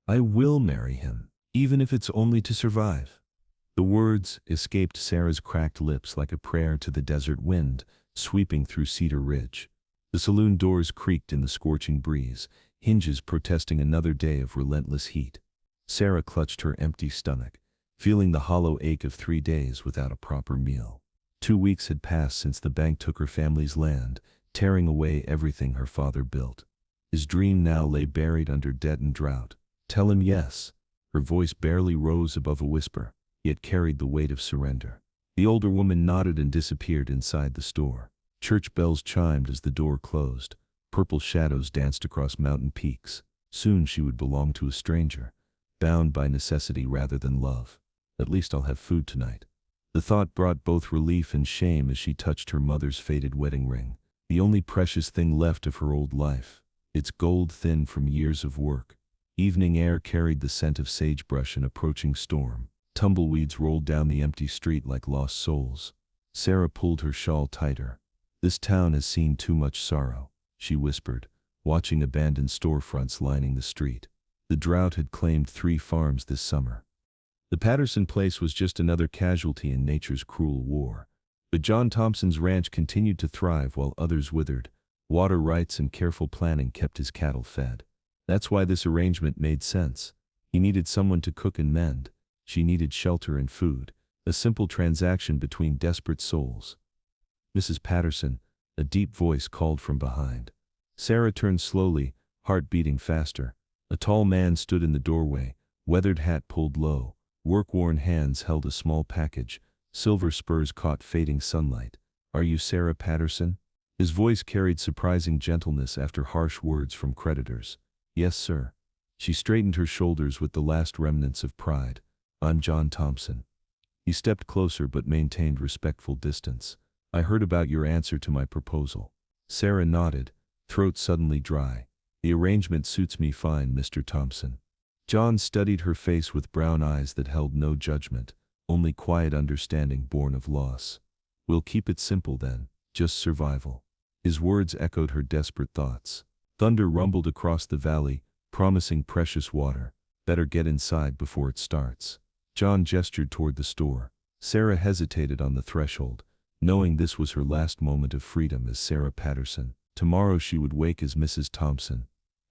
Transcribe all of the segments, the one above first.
I will marry him, even if it's only to survive. The words escaped Sarah's cracked lips like a prayer to the desert wind, sweeping through Cedar Ridge. The saloon doors creaked in the scorching breeze, hinges protesting another day of relentless heat. Sarah clutched her empty stomach, feeling the hollow ache of 3 days without a proper meal. 2 weeks had passed since the bank took her family's land, tearing away everything her father built. His dream now lay buried under debt and drought. Tell him yes. Her voice barely rose above a whisper, yet carried the weight of surrender. The older woman nodded and disappeared inside the store. Church bells chimed as the door closed. Purple shadows danced across mountain peaks. Soon she would belong to a stranger, bound by necessity rather than love. At least I'll have food tonight. The thought brought both relief and shame as she touched her mother's faded wedding ring, the only precious thing left of her old life, its gold thin from years of work. Evening air carried the scent of sagebrush and approaching storm. Tumbleweeds rolled down the empty street like lost souls. Sarah pulled her shawl tighter. This town has seen too much sorrow, she whispered, watching abandoned storefronts lining the street. The drought had claimed 3 farms this summer. The Patterson place was just another casualty in nature's cruel war. But John Thompson's ranch continued to thrive while others withered. Water rights and careful planning kept his cattle fed. That's why this arrangement made sense. He needed someone to cook and mend. She needed shelter and food, a simple transaction between desperate souls. Mrs. Patterson, a deep voice called from behind. Sarah turned slowly, heart beating faster. A tall man stood in the doorway, weathered hat pulled low. Work-worn hands held a small package. Silver spurs caught fading sunlight. Are you Sarah Patterson? His voice carried surprising gentleness after harsh words from creditors. Yes, sir. She straightened her shoulders with the last remnants of pride. I'm John Thompson. He stepped closer but maintained respectful distance. I heard about your answer to my proposal. Sarah nodded, throat suddenly dry. The arrangement suits me fine, Mr. Thompson. John studied her face with brown eyes that held no judgment, only quiet understanding born of loss. We'll keep it simple then, just survival. His words echoed her desperate thoughts. Thunder rumbled across the valley, promising precious water. Better get inside before it starts. John gestured toward the store. Sarah hesitated on the threshold, knowing this was her last moment of freedom as Sarah Patterson. Tomorrow she would wake as Mrs. Thompson.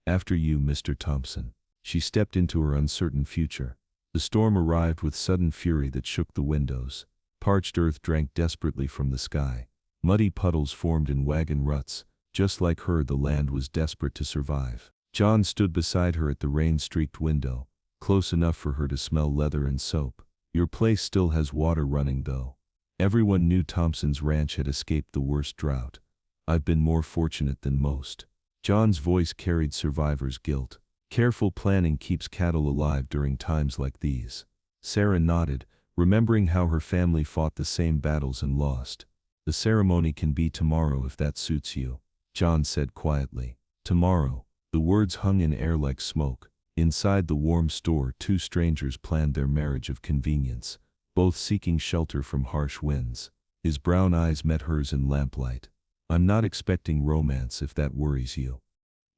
After you, Mr. Thompson. She stepped into her uncertain future. The storm arrived with sudden fury that shook the windows. Parched earth drank desperately from the sky. Muddy puddles formed in wagon ruts. Just like her, the land was desperate to survive. John stood beside her at the rain-streaked window, close enough for her to smell leather and soap. Your place still has water running, though. Everyone knew Thompson's ranch had escaped the worst drought. I've been more fortunate than most. John's voice carried survivor's guilt. Careful planning keeps cattle alive during times like these. Sarah nodded, remembering how her family fought the same battles and lost. The ceremony can be tomorrow if that suits you, John said quietly. Tomorrow. The words hung in air like smoke. Inside the warm store, 2 strangers planned their marriage of convenience, both seeking shelter from harsh winds. His brown eyes met hers in lamplight. I'm not expecting romance if that worries you.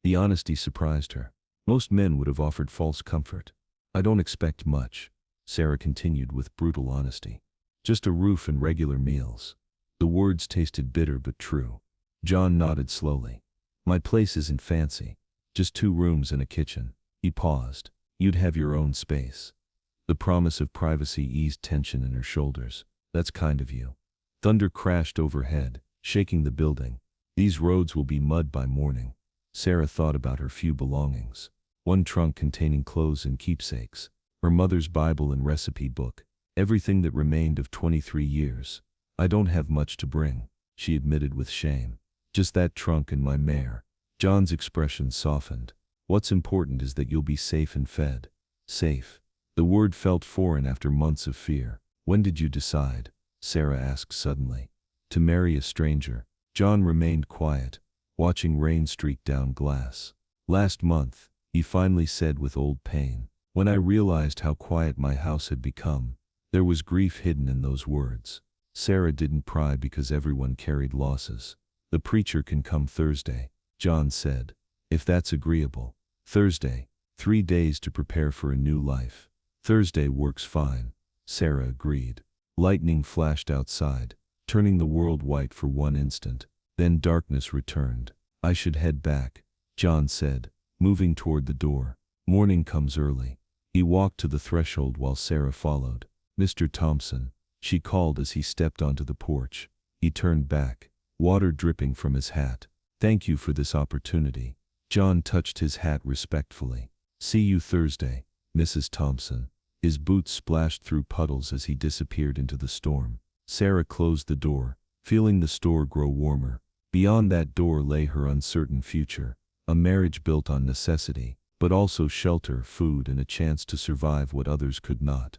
The honesty surprised her. Most men would have offered false comfort. I don't expect much, Sarah continued with brutal honesty. Just a roof and regular meals. The words tasted bitter but true. John nodded slowly. My place isn't fancy. Just 2 rooms and a kitchen. He paused. You'd have your own space. The promise of privacy eased tension in her shoulders. That's kind of you. Thunder crashed overhead, shaking the building. These roads will be mud by morning. Sarah thought about her few belongings. 1 trunk containing clothes and keepsakes. Her mother's Bible and recipe book. Everything that remained of 23 years. I don't have much to bring, she admitted with shame. Just that trunk and my mare. John's expression softened. What's important is that you'll be safe and fed. Safe. The word felt foreign after months of fear. When did you decide? Sarah asked suddenly. To marry a stranger. John remained quiet, watching rain streak down glass. Last month, he finally said with old pain. When I realized how quiet my house had become, there was grief hidden in those words. Sarah didn't pry because everyone carried losses. The preacher can come Thursday, John said. If that's agreeable. Thursday. 3 days to prepare for a new life. Thursday works fine, Sarah agreed. Lightning flashed outside, turning the world white for one instant. Then darkness returned. I should head back, John said, moving toward the door. Morning comes early. He walked to the threshold while Sarah followed. Mr. Thompson, she called as he stepped onto the porch. He turned back, water dripping from his hat. Thank you for this opportunity. John touched his hat respectfully. See you Thursday, Mrs. Thompson. His boots splashed through puddles as he disappeared into the storm. Sarah closed the door, feeling the store grow warmer. Beyond that door lay her uncertain future, a marriage built on necessity, but also shelter, food, and a chance to survive what others could not.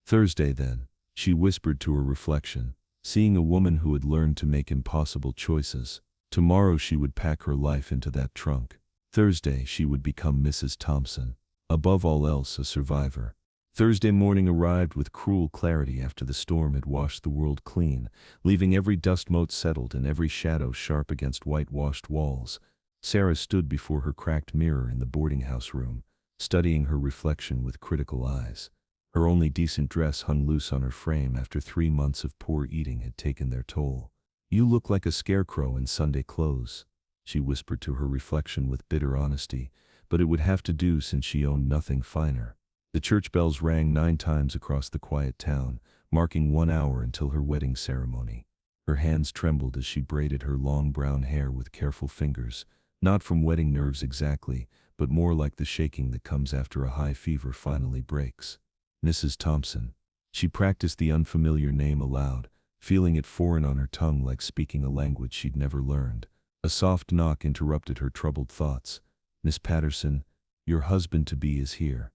Thursday then, she whispered to her reflection, seeing a woman who had learned to make impossible choices. Tomorrow she would pack her life into that trunk. Thursday she would become Mrs. Thompson, above all else a survivor. Thursday morning arrived with cruel clarity after the storm had washed the world clean, leaving every dust mote settled and every shadow sharp against whitewashed walls. Sarah stood before her cracked mirror in the boarding house room, studying her reflection with critical eyes. Her only decent dress hung loose on her frame after 3 months of poor eating had taken their toll. You look like a scarecrow in Sunday clothes, she whispered to her reflection with bitter honesty, but it would have to do since she owned nothing finer. The church bells rang 9 times across the quiet town, marking 1 hour until her wedding ceremony. Her hands trembled as she braided her long brown hair with careful fingers, not from wedding nerves exactly, but more like the shaking that comes after a high fever finally breaks. Mrs. Thompson. She practiced the unfamiliar name aloud, feeling it foreign on her tongue like speaking a language she'd never learned. A soft knock interrupted her troubled thoughts. Miss Patterson, your husband-to-be is here.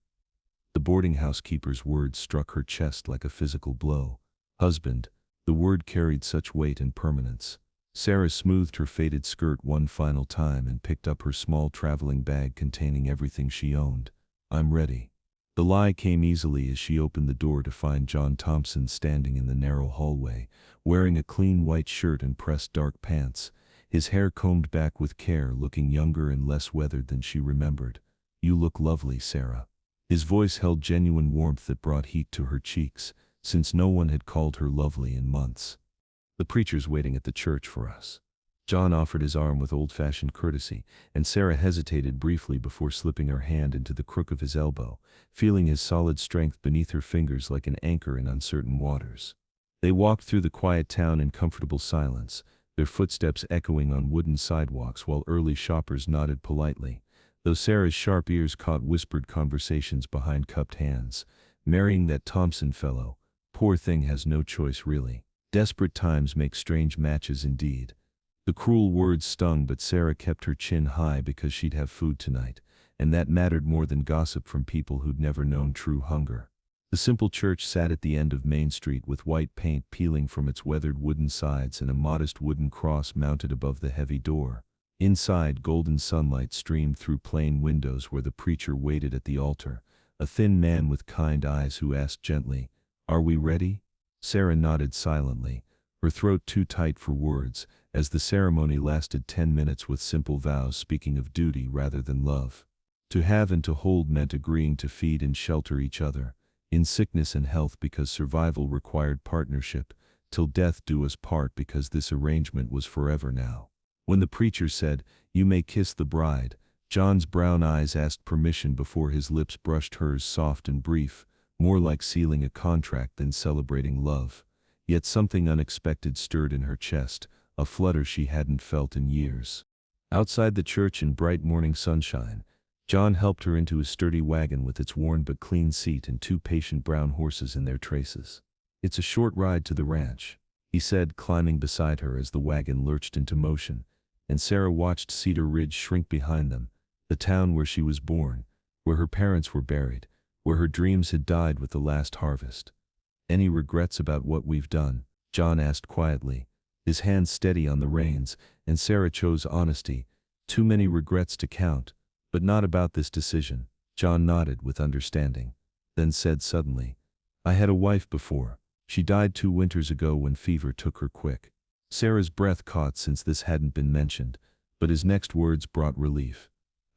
The boarding house keeper's words struck her chest like a physical blow. Husband, the word carried such weight and permanence. Sarah smoothed her faded skirt one final time and picked up her small traveling bag containing everything she owned. I'm ready. The lie came easily as she opened the door to find John Thompson standing in the narrow hallway, wearing a clean white shirt and pressed dark pants, his hair combed back with care, looking younger and less weathered than she remembered. You look lovely, Sarah. His voice held genuine warmth that brought heat to her cheeks, since no one had called her lovely in months. The preacher's waiting at the church for us. John offered his arm with old-fashioned courtesy, and Sarah hesitated briefly before slipping her hand into the crook of his elbow, feeling his solid strength beneath her fingers like an anchor in uncertain waters. They walked through the quiet town in comfortable silence, their footsteps echoing on wooden sidewalks while early shoppers nodded politely, though Sarah's sharp ears caught whispered conversations behind cupped hands. Marrying that Thompson fellow, poor thing has no choice really. Desperate times make strange matches indeed. The cruel words stung, but Sarah kept her chin high because she'd have food tonight, and that mattered more than gossip from people who'd never known true hunger. The simple church sat at the end of Main Street with white paint peeling from its weathered wooden sides and a modest wooden cross mounted above the heavy door. Inside, golden sunlight streamed through plain windows where the preacher waited at the altar, a thin man with kind eyes who asked gently, "Are we ready?" Sarah nodded silently, her throat too tight for words, as the ceremony lasted 10 minutes with simple vows speaking of duty rather than love. To have and to hold meant agreeing to feed and shelter each other, in sickness and health because survival required partnership, till death do us part because this arrangement was forever now. When the preacher said, "You may kiss the bride," John's brown eyes asked permission before his lips brushed hers soft and brief, more like sealing a contract than celebrating love. Yet something unexpected stirred in her chest, a flutter she hadn't felt in years. Outside the church in bright morning sunshine, John helped her into his sturdy wagon with its worn but clean seat and 2 patient brown horses in their traces. "It's a short ride to the ranch," he said, climbing beside her as the wagon lurched into motion, and Sarah watched Cedar Ridge shrink behind them, the town where she was born, where her parents were buried, where her dreams had died with the last harvest. "Any regrets about what we've done?" John asked quietly, his hands steady on the reins, and Sarah chose honesty. "Too many regrets to count, but not about this decision." John nodded with understanding, then said suddenly, "I had a wife before. She died 2 winters ago when fever took her quick." Sarah's breath caught since this hadn't been mentioned, but his next words brought relief.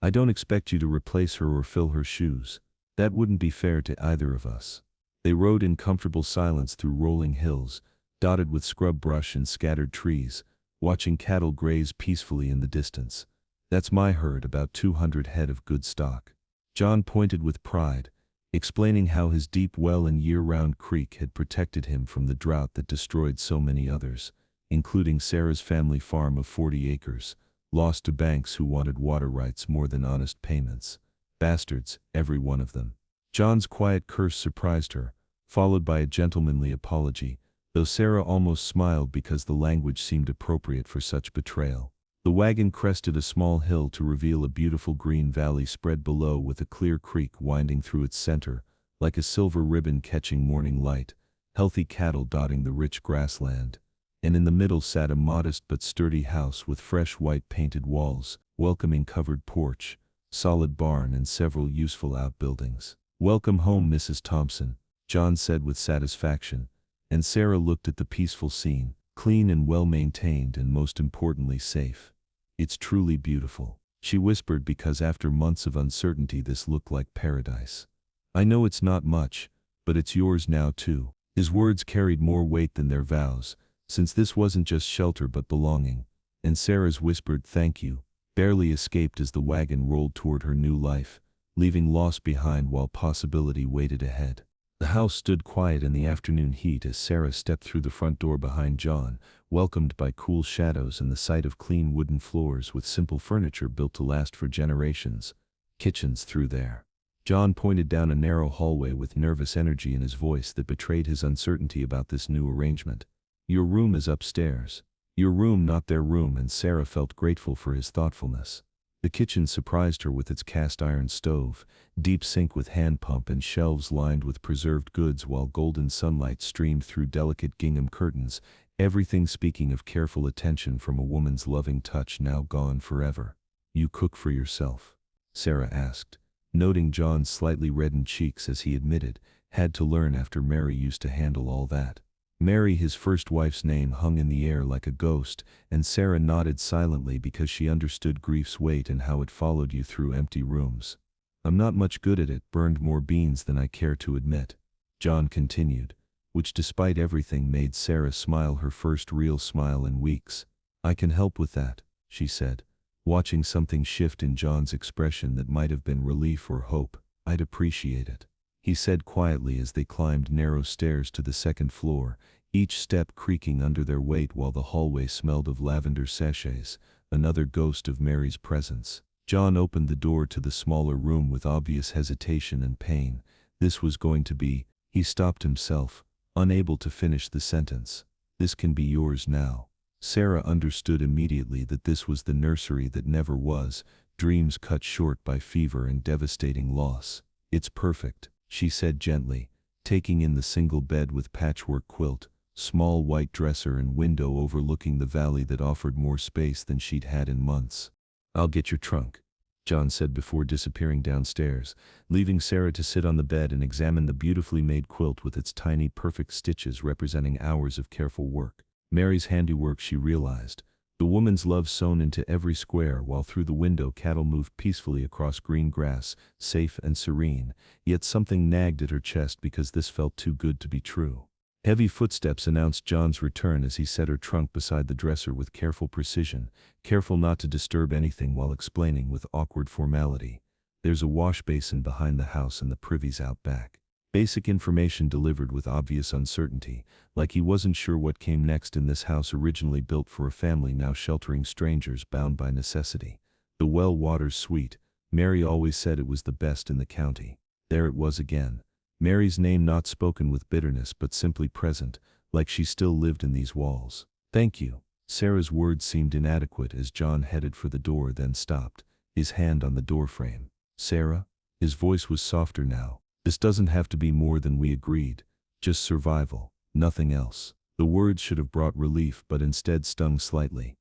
I don't expect you to replace her or fill her shoes. That wouldn't be fair to either of us. They rode in comfortable silence through rolling hills, dotted with scrub brush and scattered trees, watching cattle graze peacefully in the distance. That's my herd, about 200 head of good stock. John pointed with pride, explaining how his deep well and year-round creek had protected him from the drought that destroyed so many others, including Sarah's family farm of 40 acres, lost to banks who wanted water rights more than honest payments. Bastards, every one of them. John's quiet curse surprised her, followed by a gentlemanly apology, though Sarah almost smiled because the language seemed appropriate for such betrayal. The wagon crested a small hill to reveal a beautiful green valley spread below with a clear creek winding through its center, like a silver ribbon catching morning light, healthy cattle dotting the rich grassland. And in the middle sat a modest but sturdy house with fresh white painted walls, welcoming covered porch, solid barn and several useful outbuildings. "Welcome home, Mrs. Thompson," John said with satisfaction, and Sarah looked at the peaceful scene, clean and well-maintained and most importantly safe. "It's truly beautiful," she whispered, because after months of uncertainty this looked like paradise. "I know it's not much, but it's yours now too." His words carried more weight than their vows, since this wasn't just shelter but belonging, and Sarah's whispered "thank you" barely escaped as the wagon rolled toward her new life, leaving loss behind while possibility waited ahead. The house stood quiet in the afternoon heat as Sarah stepped through the front door behind John, welcomed by cool shadows and the sight of clean wooden floors with simple furniture built to last for generations. "Kitchen's through there." John pointed down a narrow hallway with nervous energy in his voice that betrayed his uncertainty about this new arrangement. "Your room is upstairs." Your room, not their room, and Sarah felt grateful for his thoughtfulness. The kitchen surprised her with its cast-iron stove, deep sink with hand pump and shelves lined with preserved goods while golden sunlight streamed through delicate gingham curtains, everything speaking of careful attention from a woman's loving touch now gone forever. "You cook for yourself?" Sarah asked, noting John's slightly reddened cheeks as he admitted, had to learn after Mary used to handle all that. Mary, his first wife's name, hung in the air like a ghost, and Sarah nodded silently because she understood grief's weight and how it followed you through empty rooms. "I'm not much good at it, burned more beans than I care to admit," John continued, which despite everything made Sarah smile, her first real smile in weeks. "I can help with that," she said, watching something shift in John's expression that might have been relief or hope. "I'd appreciate it," he said quietly as they climbed narrow stairs to the second floor, each step creaking under their weight while the hallway smelled of lavender sachets, another ghost of Mary's presence. John opened the door to the smaller room with obvious hesitation and pain. This was going to be, he stopped himself, unable to finish the sentence. "This can be yours now." Sarah understood immediately that this was the nursery that never was, dreams cut short by fever and devastating loss. "It's perfect," she said gently, taking in the single bed with patchwork quilt, small white dresser and window overlooking the valley that offered more space than she'd had in months. "I'll get your trunk," John said before disappearing downstairs, leaving Sarah to sit on the bed and examine the beautifully made quilt with its tiny perfect stitches representing hours of careful work. Mary's handiwork, she realized, the woman's love sewn into every square, while through the window cattle moved peacefully across green grass, safe and serene, yet something nagged at her chest because this felt too good to be true. Heavy footsteps announced John's return as he set her trunk beside the dresser with careful precision, careful not to disturb anything while explaining with awkward formality, "There's a wash basin behind the house and the privy's out back." Basic information delivered with obvious uncertainty, like he wasn't sure what came next in this house originally built for a family now sheltering strangers bound by necessity. The well water's sweet. Mary always said it was the best in the county. There it was again. Mary's name not spoken with bitterness but simply present, like she still lived in these walls. "Thank you." Sarah's words seemed inadequate as John headed for the door, then stopped, his hand on the doorframe. "Sarah?" His voice was softer now. "This doesn't have to be more than we agreed. Just survival, nothing else." The words should have brought relief but instead stung slightly.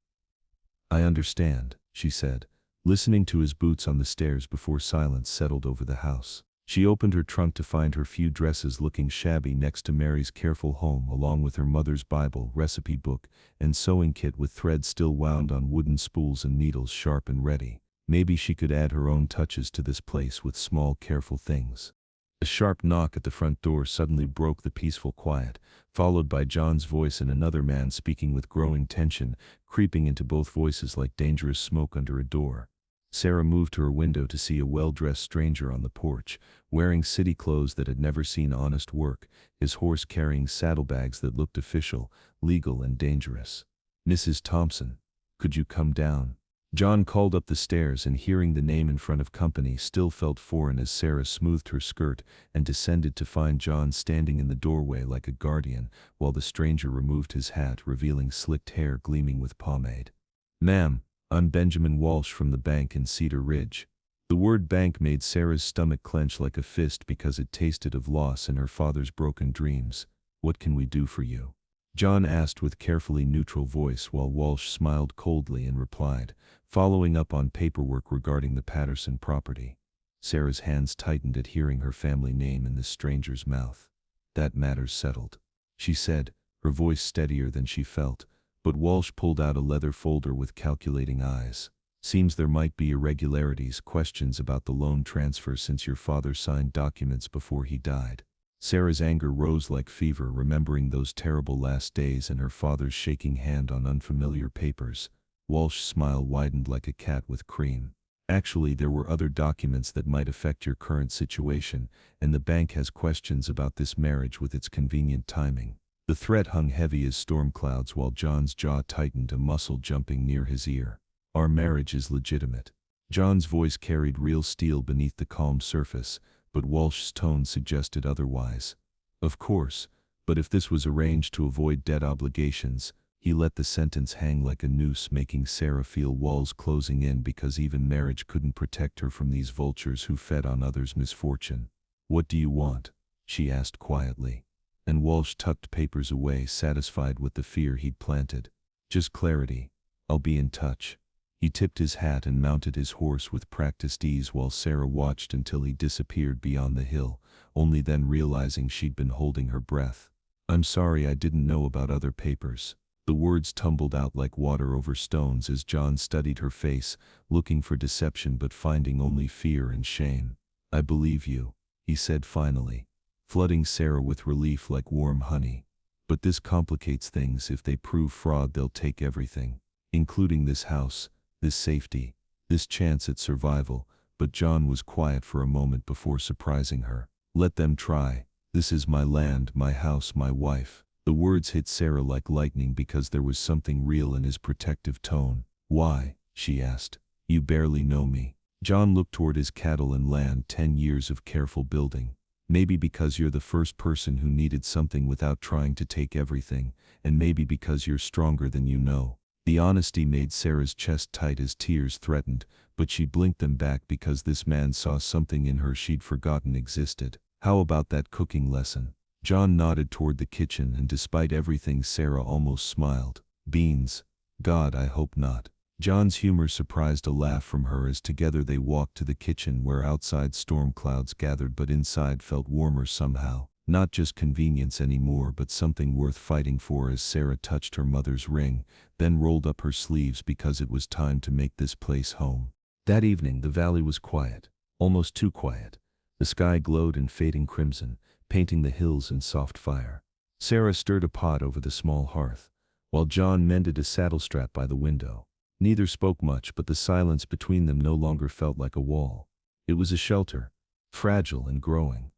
"I understand," she said, listening to his boots on the stairs before silence settled over the house. She opened her trunk to find her few dresses looking shabby next to Mary's careful home, along with her mother's Bible, recipe book, and sewing kit with thread still wound on wooden spools and needles sharp and ready. Maybe she could add her own touches to this place with small, careful things. A sharp knock at the front door suddenly broke the peaceful quiet, followed by John's voice and another man speaking with growing tension, creeping into both voices like dangerous smoke under a door. Sarah moved to her window to see a well-dressed stranger on the porch, wearing city clothes that had never seen honest work, his horse carrying saddlebags that looked official, legal, and dangerous. "Mrs. Thompson, could you come down?" John called up the stairs, and hearing the name in front of company still felt foreign as Sarah smoothed her skirt and descended to find John standing in the doorway like a guardian, while the stranger removed his hat, revealing slicked hair gleaming with pomade. "Ma'am, I'm Benjamin Walsh from the bank in Cedar Ridge." The word bank made Sarah's stomach clench like a fist because it tasted of loss and her father's broken dreams. "What can we do for you?" John asked with carefully neutral voice, while Walsh smiled coldly and replied, following up on paperwork regarding the Patterson property. Sarah's hands tightened at hearing her family name in this stranger's mouth. "That matter's settled," she said, her voice steadier than she felt, but Walsh pulled out a leather folder with calculating eyes. "Seems there might be irregularities, questions about the loan transfer since your father signed documents before he died." Sarah's anger rose like fever, remembering those terrible last days and her father's shaking hand on unfamiliar papers. Walsh's smile widened like a cat with cream. "Actually, there were other documents that might affect your current situation, and the bank has questions about this marriage with its convenient timing." The threat hung heavy as storm clouds while John's jaw tightened, a muscle jumping near his ear. "Our marriage is legitimate." John's voice carried real steel beneath the calm surface, but Walsh's tone suggested otherwise. "Of course, but if this was arranged to avoid debt obligations." He let the sentence hang like a noose, making Sarah feel walls closing in because even marriage couldn't protect her from these vultures who fed on others' misfortune. "What do you want?" she asked quietly. And Walsh tucked papers away, satisfied with the fear he'd planted. "Just clarity. I'll be in touch." He tipped his hat and mounted his horse with practiced ease while Sarah watched until he disappeared beyond the hill, only then realizing she'd been holding her breath. "I'm sorry, I didn't know about other papers." The words tumbled out like water over stones as John studied her face, looking for deception but finding only fear and shame. "I believe you," he said finally, flooding Sarah with relief like warm honey. "But this complicates things. If they prove fraud, they'll take everything, including this house, this safety, this chance at survival." But John was quiet for a moment before surprising her. "Let them try. This is my land, my house, my wife." The words hit Sarah like lightning because there was something real in his protective tone. "Why?" she asked. "You barely know me." John looked toward his cattle and land, 10 years of careful building. "Maybe because you're the first person who needed something without trying to take everything, and maybe because you're stronger than you know." The honesty made Sarah's chest tight as tears threatened, but she blinked them back because this man saw something in her she'd forgotten existed. "How about that cooking lesson?" John nodded toward the kitchen, and despite everything, Sarah almost smiled. "Beans? God, I hope not." John's humor surprised a laugh from her as together they walked to the kitchen, where outside storm clouds gathered but inside felt warmer somehow. Not just convenience anymore, but something worth fighting for, as Sarah touched her mother's ring, then rolled up her sleeves because it was time to make this place home. That evening the valley was quiet, almost too quiet. The sky glowed in fading crimson, painting the hills in soft fire. Sarah stirred a pot over the small hearth, while John mended a saddle strap by the window. Neither spoke much, but the silence between them no longer felt like a wall. It was a shelter, fragile and growing.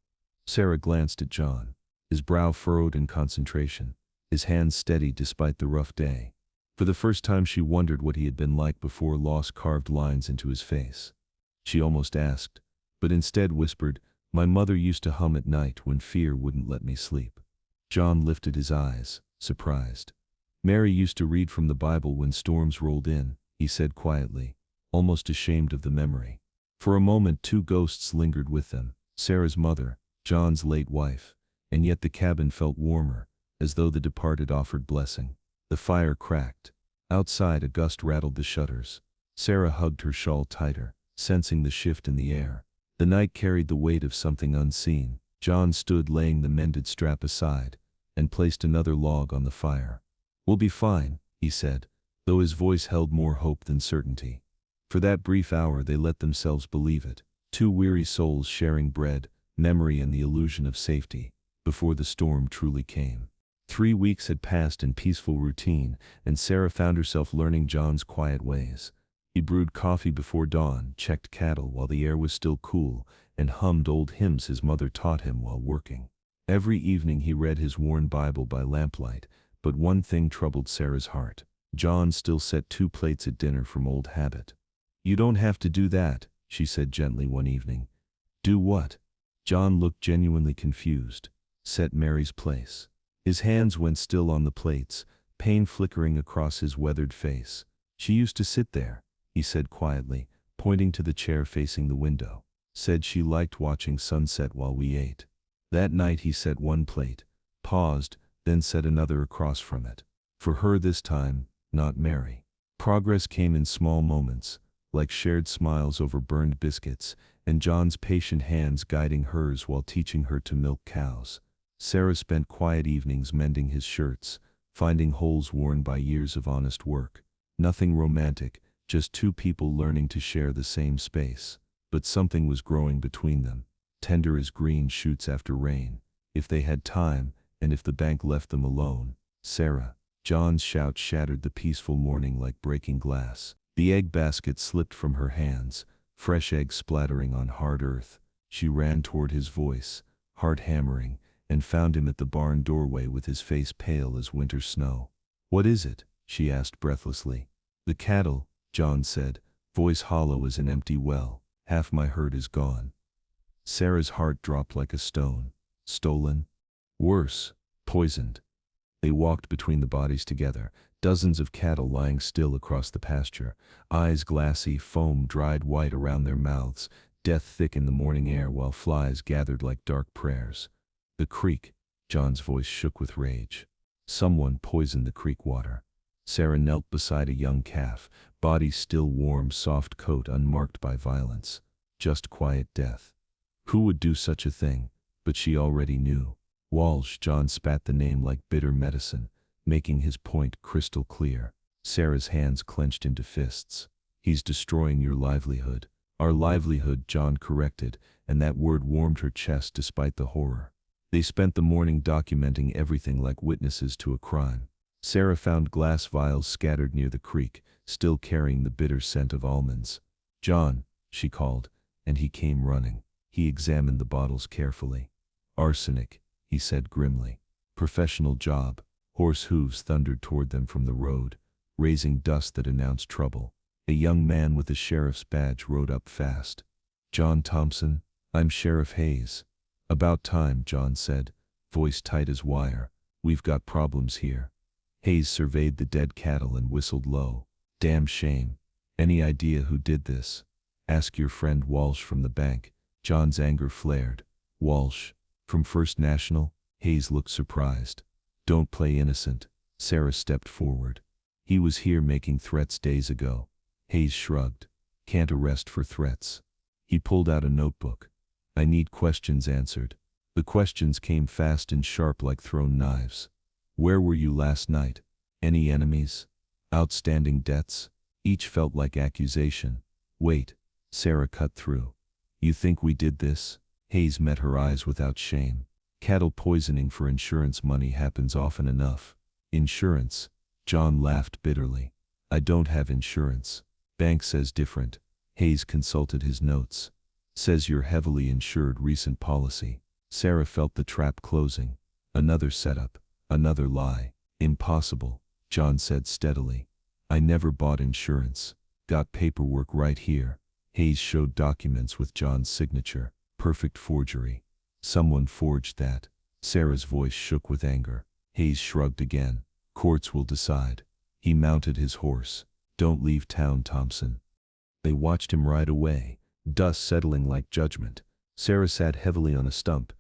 Sarah glanced at John, his brow furrowed in concentration, his hands steady despite the rough day. For the first time she wondered what he had been like before loss carved lines into his face. She almost asked, but instead whispered, "My mother used to hum at night when fear wouldn't let me sleep." John lifted his eyes, surprised. "Mary used to read from the Bible when storms rolled in," he said quietly, almost ashamed of the memory. For a moment 2 ghosts lingered with them, Sarah's mother, John's late wife, and yet the cabin felt warmer, as though the departed offered blessing. The fire cracked. Outside, a gust rattled the shutters. Sarah hugged her shawl tighter, sensing the shift in the air. The night carried the weight of something unseen. John stood, laying the mended strap aside, and placed another log on the fire. "We'll be fine," he said, though his voice held more hope than certainty. For that brief hour they let themselves believe it, two weary souls sharing bread, memory and the illusion of safety, before the storm truly came. 3 weeks had passed in peaceful routine, and Sarah found herself learning John's quiet ways. He brewed coffee before dawn, checked cattle while the air was still cool, and hummed old hymns his mother taught him while working. Every evening he read his worn Bible by lamplight, but one thing troubled Sarah's heart. John still set 2 plates at dinner from old habit. "You don't have to do that," she said gently one evening. "Do what?" John looked genuinely confused. "Set Mary's place." His hands went still on the plates, pain flickering across his weathered face. "She used to sit there," he said quietly, pointing to the chair facing the window. "Said she liked watching sunset while we ate." That night he set 1 plate, paused, then set another across from it. For her this time, not Mary. Progress came in small moments, like shared smiles over burned biscuits, and John's patient hands guiding hers while teaching her to milk cows. Sarah spent quiet evenings mending his shirts, finding holes worn by years of honest work. Nothing romantic, just 2 people learning to share the same space. But something was growing between them, tender as green shoots after rain. If they had time, and if the bank left them alone. "Sarah!" John's shout shattered the peaceful morning like breaking glass. The egg basket slipped from her hands, fresh eggs splattering on hard earth. She ran toward his voice, heart hammering, and found him at the barn doorway with his face pale as winter snow. "What is it?" she asked breathlessly. "The cattle," John said, voice hollow as an empty well. "Half my herd is gone." Sarah's heart dropped like a stone. "Stolen?" "Worse, poisoned." They walked between the bodies together, dozens of cattle lying still across the pasture, eyes glassy, foam dried white around their mouths, death thick in the morning air while flies gathered like dark prayers. "The creek," John's voice shook with rage. "Someone poisoned the creek water." Sarah knelt beside a young calf, body still warm, soft coat unmarked by violence. Just quiet death. Who would do such a thing? But she already knew. Walsh. John spat the name like bitter medicine, making his point crystal clear. Sarah's hands clenched into fists. "He's destroying your livelihood." "Our livelihood," John corrected, and that word warmed her chest despite the horror. They spent the morning documenting everything like witnesses to a crime. Sarah found glass vials scattered near the creek, still carrying the bitter scent of almonds. "John," she called, and he came running. He examined the bottles carefully. "Arsenic," he said grimly. "Professional job." Horse hooves thundered toward them from the road, raising dust that announced trouble. A young man with a sheriff's badge rode up fast. "John Thompson?" "I'm Sheriff Hayes." "About time," John said, voice tight as wire. "We've got problems here." Hayes surveyed the dead cattle and whistled low. "Damn shame. Any idea who did this?" "Ask your friend Walsh from the bank." John's anger flared. "Walsh? From First National?" Hayes looked surprised. "Don't play innocent." Sarah stepped forward. "He was here making threats days ago." Hayes shrugged. "Can't arrest for threats." He pulled out a notebook. "I need questions answered." The questions came fast and sharp like thrown knives. "Where were you last night? Any enemies? Outstanding debts?" Each felt like accusation. "Wait," Sarah cut through. "You think we did this?" Hayes met her eyes without shame. "Cattle poisoning for insurance money happens often enough." "Insurance?" John laughed bitterly. "I don't have insurance." "Bank says different." Hayes consulted his notes. "Says you're heavily insured, recent policy." Sarah felt the trap closing. Another setup. Another lie. "Impossible," John said steadily. "I never bought insurance." "Got paperwork right here." Hayes showed documents with John's signature. Perfect forgery. "Someone forged that." Sarah's voice shook with anger. Hayes shrugged again. "Courts will decide." He mounted his horse. "Don't leave town, Thompson." They watched him ride away, dust settling like judgment. Sarah sat heavily on a stump.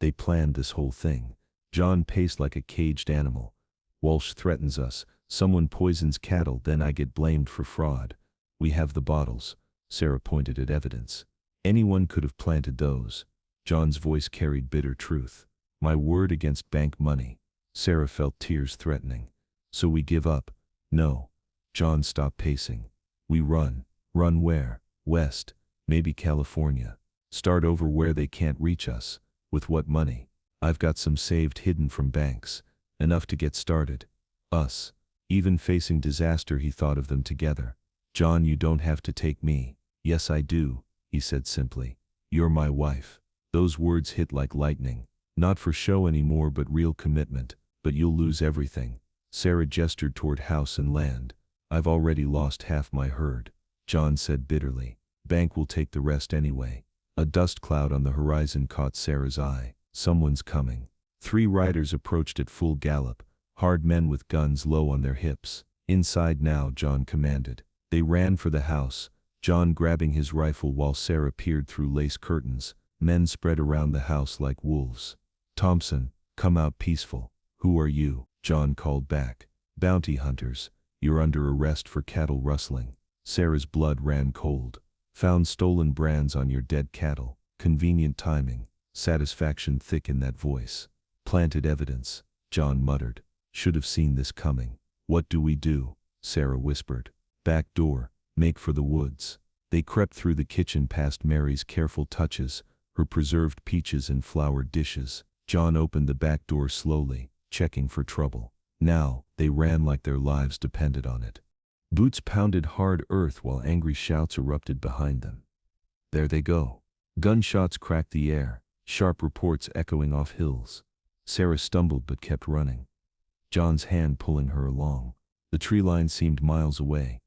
They planned this whole thing. John paced like a caged animal. "Walsh threatens us. Someone poisons cattle, then I get blamed for fraud. We have the bottles." Sarah pointed at evidence. "Anyone could have planted those." John's voice carried bitter truth. "My word against bank money." Sarah felt tears threatening. "So we give up?" "No." John stopped pacing. "We run. Run where? West, maybe California. Start over where they can't reach us. With what money? I've got some saved hidden from banks. Enough to get started. Us. Even facing disaster he thought of them together. John, you don't have to take me. Yes I do, he said simply. You're my wife. Those words hit like lightning. Not for show anymore but real commitment. But you'll lose everything. Sarah gestured toward house and land. I've already lost half my herd. John said bitterly. Bank will take the rest anyway. A dust cloud on the horizon caught Sarah's eye. Someone's coming. 3 riders approached at full gallop, hard men with guns low on their hips. Inside now, John commanded. They ran for the house, John grabbing his rifle while Sarah peered through lace curtains. Men spread around the house like wolves. Thompson, come out peaceful. Who are you? John called back. Bounty hunters. You're under arrest for cattle rustling. Sarah's blood ran cold. Found stolen brands on your dead cattle. Convenient timing. Satisfaction thick in that voice. Planted evidence, John muttered. Should have seen this coming. What do we do? Sarah whispered. Back door, make for the woods. They crept through the kitchen past Mary's careful touches, her preserved peaches and floured dishes. John opened the back door slowly, checking for trouble. Now, they ran like their lives depended on it. Boots pounded hard earth while angry shouts erupted behind them. There they go. Gunshots cracked the air, sharp reports echoing off hills. Sarah stumbled but kept running. John's hand pulling her along. The tree line seemed miles away.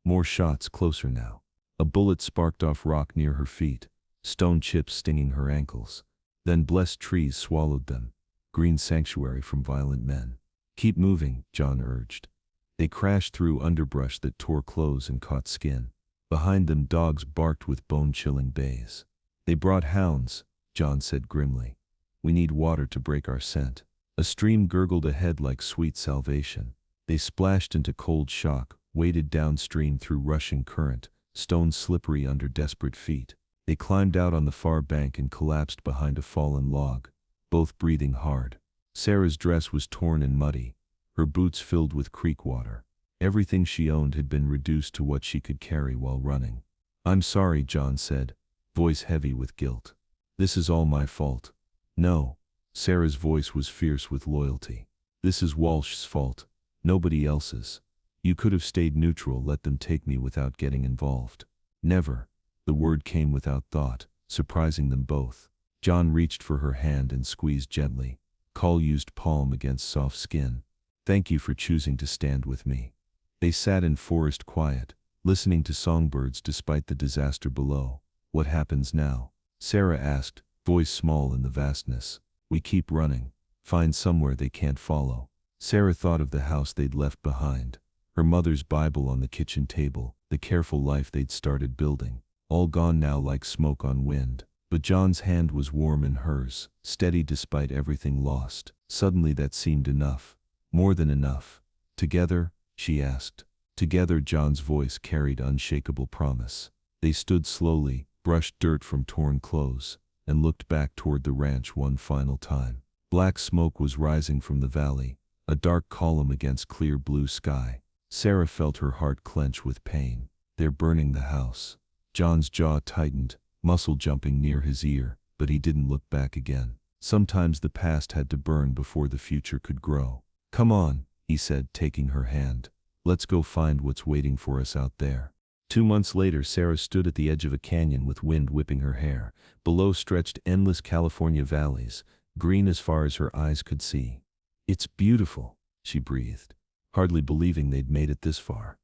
More shots closer now. A bullet sparked off rock near her feet, stone chips stinging her ankles. Then blessed trees swallowed them. Green sanctuary from violent men. Keep moving, John urged. They crashed through underbrush that tore clothes and caught skin. Behind them dogs barked with bone-chilling bays. They brought hounds, John said grimly. We need water to break our scent. A stream gurgled ahead like sweet salvation. They splashed into cold shock, waded downstream through rushing current, stones slippery under desperate feet. They climbed out on the far bank and collapsed behind a fallen log, both breathing hard. Sarah's dress was torn and muddy, her boots filled with creek water. Everything she owned had been reduced to what she could carry while running. I'm sorry, John said, voice heavy with guilt. This is all my fault. No. Sarah's voice was fierce with loyalty. This is Walsh's fault, nobody else's. You could have stayed neutral, let them take me without getting involved. Never. The word came without thought, surprising them both. John reached for her hand and squeezed gently. Call used palm against soft skin. Thank you for choosing to stand with me. They sat in forest quiet, listening to songbirds despite the disaster below. What happens now? Sarah asked, voice small in the vastness. We keep running. Find somewhere they can't follow. Sarah thought of the house they'd left behind. Her mother's Bible on the kitchen table, the careful life they'd started building. All gone now like smoke on wind. But John's hand was warm in hers, steady despite everything lost. Suddenly that seemed enough. More than enough. Together? She asked. Together, John's voice carried unshakable promise. They stood slowly, brushed dirt from torn clothes, and looked back toward the ranch one final time. Black smoke was rising from the valley, a dark column against clear blue sky. Sarah felt her heart clench with pain. They're burning the house. John's jaw tightened, muscle jumping near his ear, but he didn't look back again. Sometimes the past had to burn before the future could grow. Come on, he said, taking her hand. Let's go find what's waiting for us out there. 2 months later, Sarah stood at the edge of a canyon with wind whipping her hair. Below stretched endless California valleys, green as far as her eyes could see. It's beautiful, she breathed, hardly believing they'd made it this far.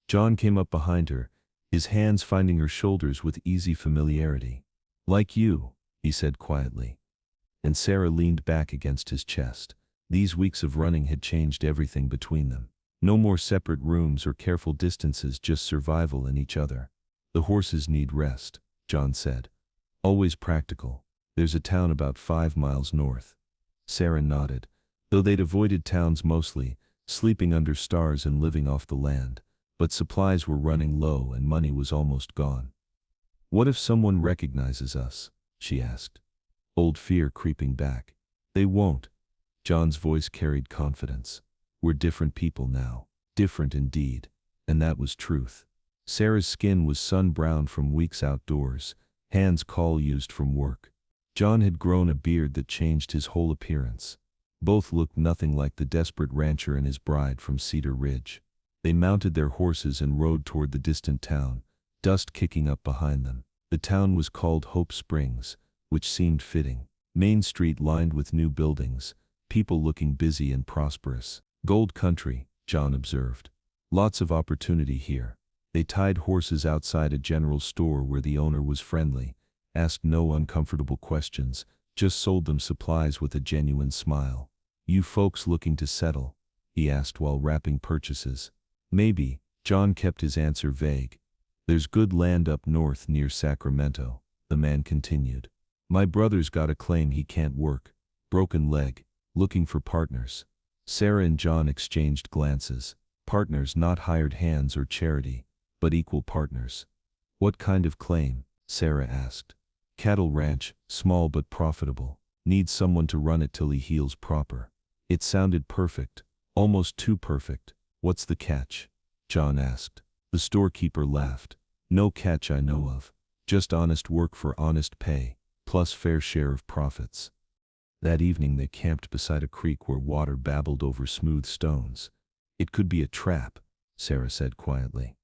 John came up behind her, his hands finding her shoulders with easy familiarity. Like you, he said quietly. And Sarah leaned back against his chest. These weeks of running had changed everything between them. No more separate rooms or careful distances, just survival in each other. The horses need rest, John said. Always practical. There's a town about 5 miles north. Sarah nodded. Though they'd avoided towns mostly, sleeping under stars and living off the land. But supplies were running low and money was almost gone. What if someone recognizes us? She asked. Old fear creeping back. They won't. John's voice carried confidence. We're different people now. Different indeed. And that was truth. Sarah's skin was sun-browned from weeks outdoors, hands coal-used from work. John had grown a beard that changed his whole appearance. Both looked nothing like the desperate rancher and his bride from Cedar Ridge. They mounted their horses and rode toward the distant town, dust kicking up behind them. The town was called Hope Springs, which seemed fitting. Main Street lined with new buildings, people looking busy and prosperous. Gold country, John observed. Lots of opportunity here. They tied horses outside a general store where the owner was friendly, asked no uncomfortable questions, just sold them supplies with a genuine smile. "You folks looking to settle?" he asked while wrapping purchases. "Maybe," John kept his answer vague. "There's good land up north near Sacramento," the man continued. "My brother's got a claim he can't work. Broken leg. Looking for partners." Sarah and John exchanged glances. Partners, not hired hands or charity, but equal partners. "What kind of claim?" Sarah asked. "Cattle ranch, small but profitable. Needs someone to run it till he heals proper." It sounded perfect, almost too perfect. "What's the catch?" John asked. The storekeeper laughed. "No catch I know of. Just honest work for honest pay, plus fair share of profits." That evening they camped beside a creek where water babbled over smooth stones. "It could be a trap," Sarah said quietly.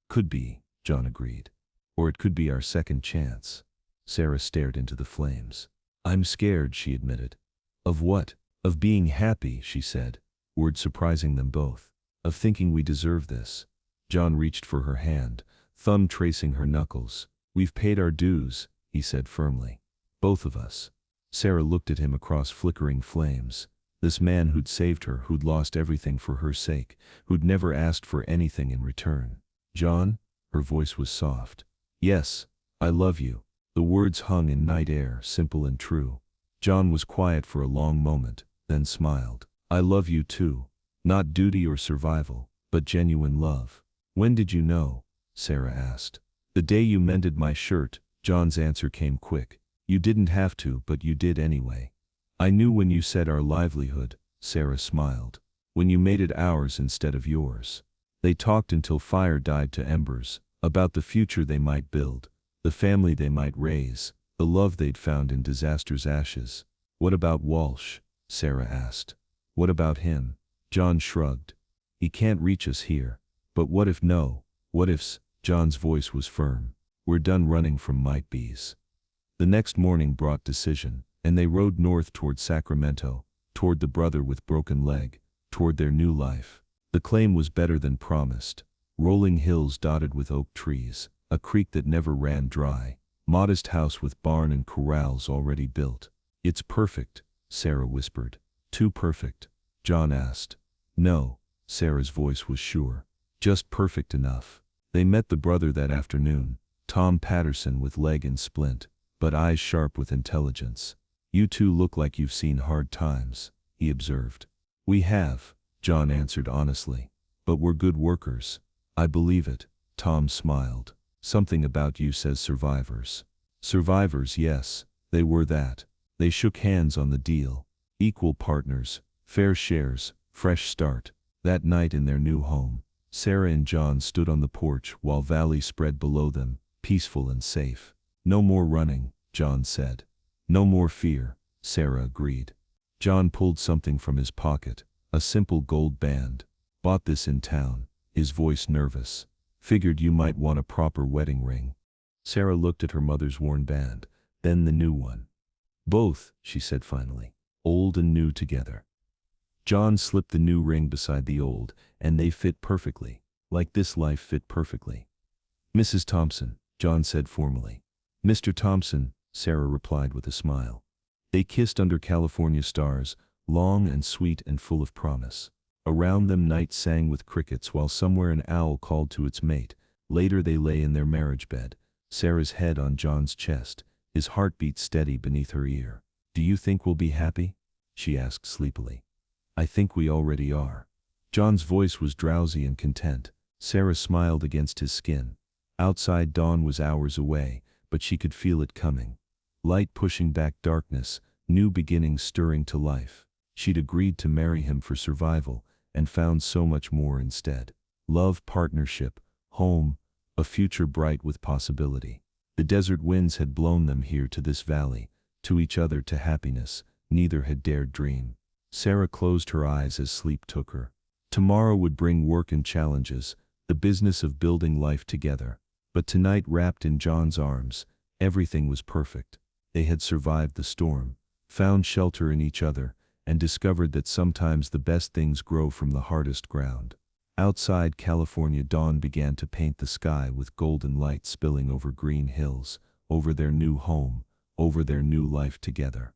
"Could be," John agreed. "Or it could be our second chance." Sarah stared into the flames. "I'm scared," she admitted. "Of what?" "Of being happy," she said, word surprising them both. "Of thinking we deserve this." John reached for her hand, thumb tracing her knuckles. "We've paid our dues," he said firmly. "Both of us." Sarah looked at him across flickering flames. This man who'd saved her, who'd lost everything for her sake, who'd never asked for anything in return. "John?" Her voice was soft. "Yes, I love you." The words hung in night air, simple and true. John was quiet for a long moment, then smiled. "I love you too. Not duty or survival, but genuine love." "When did you know?" Sarah asked. "The day you mended my shirt," John's answer came quick. "You didn't have to, but you did anyway." "I knew when you said our livelihood," Sarah smiled. "When you made it ours instead of yours." They talked until fire died to embers, about the future they might build, the family they might raise, the love they'd found in disaster's ashes. "What about Walsh?" Sarah asked. "What about him?" John shrugged. "He can't reach us here." "But what if no? What ifs?" John's voice was firm. "We're done running from might-be's." The next morning brought decision, and they rode north toward Sacramento, toward the brother with broken leg, toward their new life. The claim was better than promised. Rolling hills dotted with oak trees, a creek that never ran dry, modest house with barn and corrals already built. "It's perfect," Sarah whispered. "Too perfect?" John asked. "No," Sarah's voice was sure. "Just perfect enough." They met the brother that afternoon, Tom Patterson with leg and splint, but eyes sharp with intelligence. "You two look like you've seen hard times," he observed. "We have," John answered honestly. "But we're good workers." "I believe it," Tom smiled. "Something about you says survivors." Survivors, yes, they were that. They shook hands on the deal. Equal partners, fair shares, fresh start. That night in their new home, Sarah and John stood on the porch while valley spread below them, peaceful and safe. "No more running," John said. "No more fear," Sarah agreed. John pulled something from his pocket, a simple gold band. "Bought this in town," his voice nervous. "Figured you might want a proper wedding ring." Sarah looked at her mother's worn band, then the new one. "Both," she said finally. "Old and new together." John slipped the new ring beside the old, and they fit perfectly, like this life fit perfectly. "Mrs. Thompson," John said formally. "Mr. Thompson," Sarah replied with a smile. They kissed under California stars, long and sweet and full of promise. Around them night sang with crickets while somewhere an owl called to its mate. Later they lay in their marriage bed, Sarah's head on John's chest, his heartbeat steady beneath her ear. "Do you think we'll be happy?" she asked sleepily. "I think we already are." John's voice was drowsy and content. Sarah smiled against his skin. Outside dawn was hours away, but she could feel it coming. Light pushing back darkness, new beginnings stirring to life. She'd agreed to marry him for survival, and found so much more instead. Love, partnership, home, a future bright with possibility. The desert winds had blown them here to this valley, to each other, to happiness neither had dared dream. Sarah closed her eyes as sleep took her. Tomorrow would bring work and challenges, the business of building life together. But tonight, wrapped in John's arms, everything was perfect. They had survived the storm, found shelter in each other, and discovered that sometimes the best things grow from the hardest ground. Outside, California dawn began to paint the sky with golden light spilling over green hills, over their new home, over their new life together.